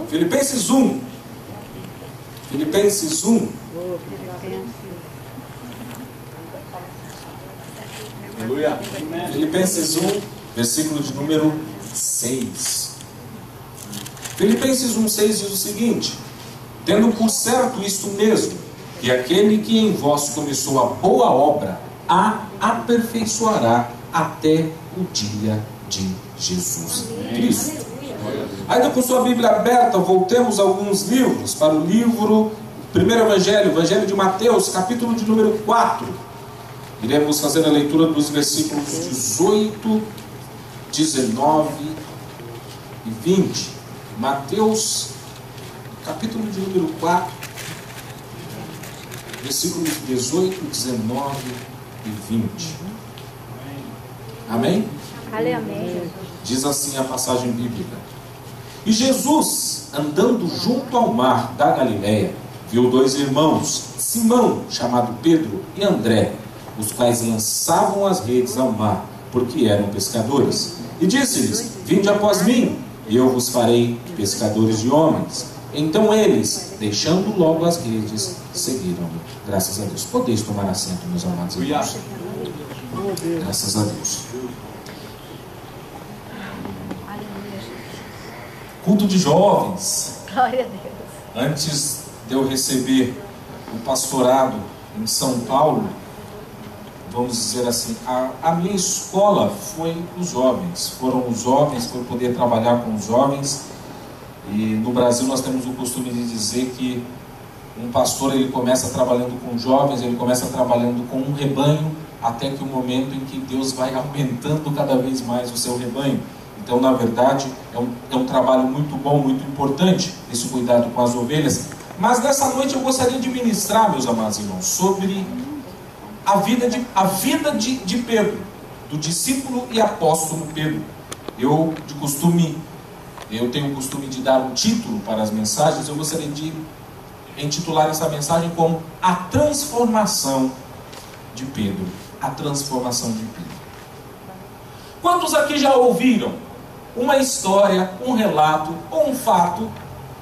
Filipenses 1. Filipenses 1. Aleluia. Filipenses 1, versículo de número 6. Filipenses 1, 6 diz o seguinte: tendo por certo isto mesmo, que aquele que em vós começou a boa obra, a aperfeiçoará até o dia de Jesus Cristo. Ainda com sua Bíblia aberta, voltemos a alguns livros, para o livro, primeiro Evangelho, Evangelho de Mateus, capítulo de número 4. Iremos fazer a leitura dos versículos 18, 19 e 20. Mateus, capítulo de número 4, versículos 18, 19 e 20. Amém? Amém. Diz assim a passagem bíblica: e Jesus, andando junto ao mar da Galileia, viu dois irmãos, Simão, chamado Pedro, e André, os quais lançavam as redes ao mar, porque eram pescadores. E disse-lhes: vinde após mim, e eu vos farei pescadores de homens. Então eles, deixando logo as redes, seguiram-me. Graças a Deus. Podeis tomar assento, meus amados irmãos. Graças a Deus. Culto de jovens. Glória a Deus. Antes de eu receber o pastorado em São Paulo, vamos dizer assim, a minha escola foi os jovens. Foram os jovens, foi poder trabalhar com os jovens. E no Brasil nós temos o costume de dizer que um pastor, ele começa trabalhando com jovens, ele começa trabalhando com um rebanho, até que o momento em que Deus vai aumentando cada vez mais o seu rebanho. Então, na verdade, é um trabalho muito bom, muito importante, esse cuidado com as ovelhas. Mas nessa noite eu gostaria de ministrar, meus amados irmãos, sobre a vida de Pedro, do discípulo e apóstolo Pedro. Eu tenho o costume de dar um título para as mensagens. Eu gostaria de intitular essa mensagem como A Transformação de Pedro. A Transformação de Pedro. Quantos aqui já ouviram uma história, um relato ou um fato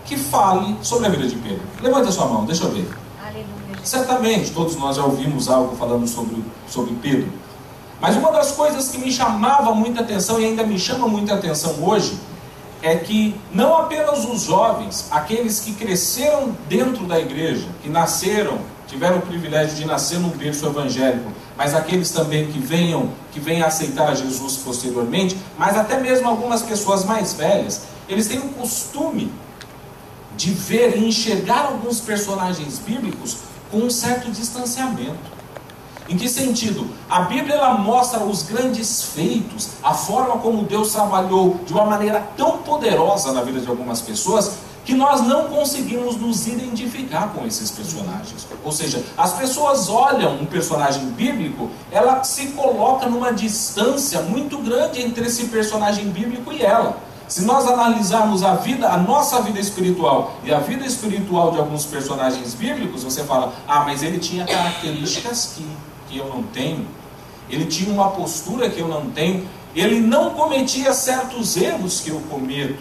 que fale sobre a vida de Pedro? Levante a sua mão, deixa eu ver. Aleluia. Certamente todos nós já ouvimos algo falando sobre Pedro. Mas uma das coisas que me chamava muita atenção e ainda me chama muita atenção hoje é que não apenas os jovens, aqueles que cresceram dentro da igreja, que tiveram o privilégio de nascer num berço evangélico, mas aqueles também que venham a aceitar a Jesus posteriormente, mas até mesmo algumas pessoas mais velhas, eles têm o costume de ver e enxergar alguns personagens bíblicos com um certo distanciamento. Em que sentido? A Bíblia, ela mostra os grandes feitos, a forma como Deus trabalhou de uma maneira tão poderosa na vida de algumas pessoas, que nós não conseguimos nos identificar com esses personagens. Ou seja, as pessoas olham um personagem bíblico, ela se coloca numa distância muito grande entre esse personagem bíblico e ela. Se nós analisarmos a nossa vida espiritual e a vida espiritual de alguns personagens bíblicos, você fala: mas ele tinha características que eu não tenho, ele tinha uma postura que eu não tenho, ele não cometia certos erros que eu cometo.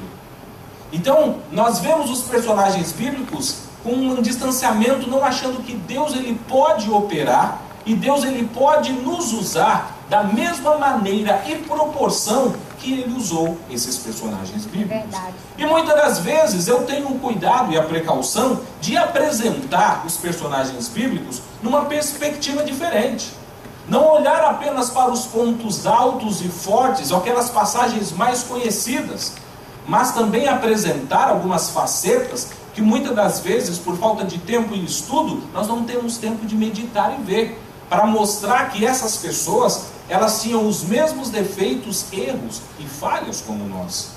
Então, nós vemos os personagens bíblicos com um distanciamento, não achando que Deus, ele pode operar e Deus, ele pode nos usar da mesma maneira e proporção que ele usou esses personagens bíblicos. Verdade. E muitas das vezes eu tenho o cuidado e a precaução de apresentar os personagens bíblicos numa perspectiva diferente. Não olhar apenas para os pontos altos e fortes, aquelas passagens mais conhecidas, mas também apresentar algumas facetas que muitas das vezes, por falta de tempo e estudo, nós não temos tempo de meditar e ver, para mostrar que essas pessoas, elas tinham os mesmos defeitos, erros e falhas como nós.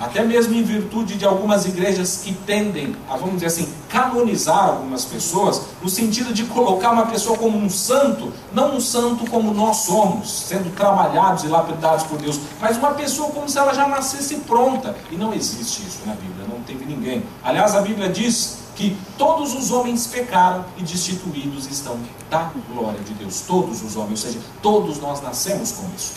Até mesmo em virtude de algumas igrejas que tendem a, vamos dizer assim, canonizar algumas pessoas, no sentido de colocar uma pessoa como um santo, não um santo como nós somos, sendo trabalhados e lapidados por Deus, mas uma pessoa como se ela já nascesse pronta. E não existe isso na Bíblia, não teve ninguém. Aliás, a Bíblia diz que todos os homens pecaram e destituídos estão da glória de Deus. Todos os homens, ou seja, todos nós nascemos com isso.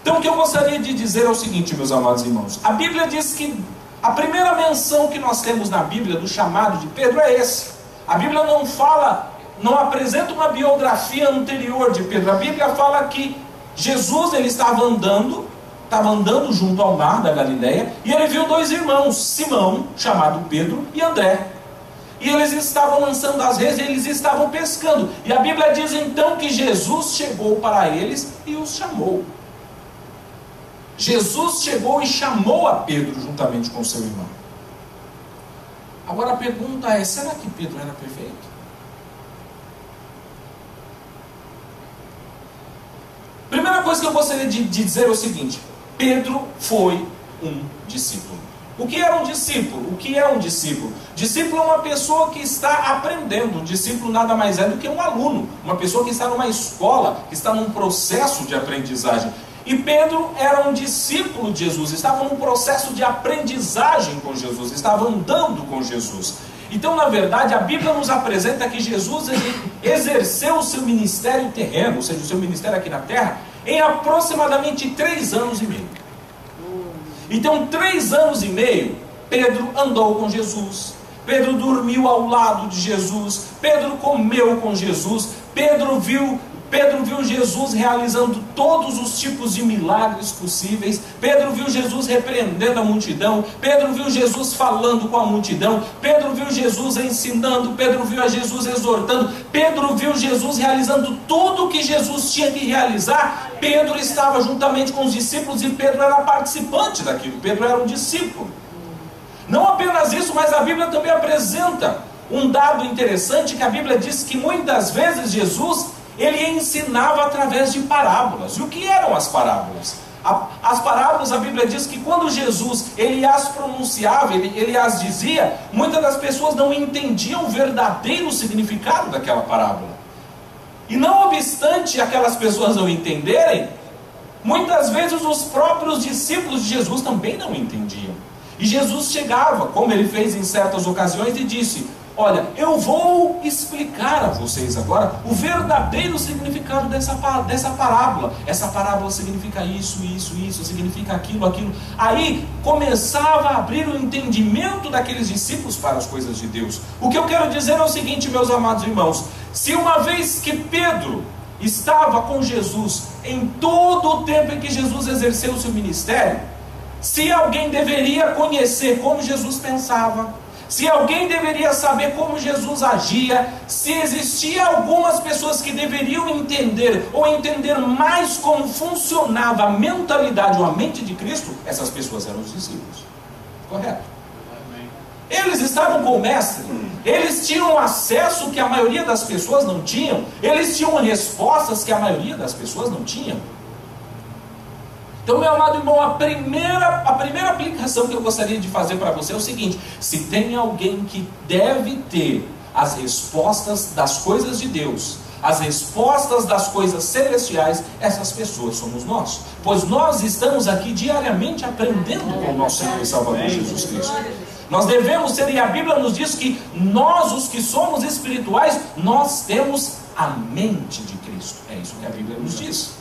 Então o que eu gostaria de dizer é o seguinte, meus amados irmãos. A Bíblia diz que a primeira menção que nós temos na Bíblia do chamado de Pedro é esse. A Bíblia não fala, não apresenta uma biografia anterior de Pedro. A Bíblia fala que Jesus, ele estava andando junto ao mar da Galileia, e ele viu dois irmãos, Simão, chamado Pedro, e André. E eles estavam lançando as redes, eles estavam pescando. E a Bíblia diz então que Jesus chegou para eles e os chamou. Jesus chegou e chamou a Pedro juntamente com seu irmão. Agora a pergunta é, será que Pedro era perfeito? Primeira coisa que eu gostaria de dizer é o seguinte: Pedro foi um discípulo. O que era um discípulo? O que é um discípulo? Discípulo é uma pessoa que está aprendendo. Um discípulo nada mais é do que um aluno, uma pessoa que está numa escola, que está num processo de aprendizagem. E Pedro era um discípulo de Jesus, estava num processo de aprendizagem com Jesus, estava andando com Jesus. Então, na verdade, a Bíblia nos apresenta que Jesus exerceu o seu ministério terreno, ou seja, o seu ministério aqui na terra, em aproximadamente 3 anos e meio. Então, 3 anos e meio, Pedro andou com Jesus, Pedro dormiu ao lado de Jesus, Pedro comeu com Jesus, Pedro viu Jesus realizando todos os tipos de milagres possíveis. Pedro viu Jesus repreendendo a multidão. Pedro viu Jesus falando com a multidão. Pedro viu Jesus ensinando. Pedro viu a Jesus exortando. Pedro viu Jesus realizando tudo o que Jesus tinha que realizar. Pedro estava juntamente com os discípulos e Pedro era participante daquilo. Pedro era um discípulo. Não apenas isso, mas a Bíblia também apresenta um dado interessante, que a Bíblia diz que muitas vezes Jesus, ele ensinava através de parábolas. E o que eram as parábolas? As parábolas, a Bíblia diz que quando Jesus, ele as pronunciava, ele as dizia, muitas das pessoas não entendiam o verdadeiro significado daquela parábola. E não obstante aquelas pessoas não entenderem, muitas vezes os próprios discípulos de Jesus também não entendiam. E Jesus chegava, como ele fez em certas ocasiões, e disse: olha, eu vou explicar a vocês agora o verdadeiro significado dessa parábola. Essa parábola significa isso, significa aquilo. Aí começava a abrir o entendimento daqueles discípulos para as coisas de Deus. O que eu quero dizer é o seguinte, meus amados irmãos: se uma vez que Pedro estava com Jesus em todo o tempo em que Jesus exerceu o seu ministério, se alguém deveria conhecer como Jesus pensava, se alguém deveria saber como Jesus agia, se existia algumas pessoas que deveriam entender, ou entender mais como funcionava a mentalidade ou a mente de Cristo, essas pessoas eram os discípulos. Correto? Eles estavam com o Mestre, eles tinham acesso que a maioria das pessoas não tinham, eles tinham respostas que a maioria das pessoas não tinham. Então, meu amado irmão, a primeira aplicação que eu gostaria de fazer para você é o seguinte: se tem alguém que deve ter as respostas das coisas de Deus, as respostas das coisas celestiais, essas pessoas somos nós. Pois nós estamos aqui diariamente aprendendo com o nosso Senhor e Salvador Jesus Cristo. Nós devemos ser, e a Bíblia nos diz que nós, os que somos espirituais, nós temos a mente de Cristo. É isso que a Bíblia nos diz.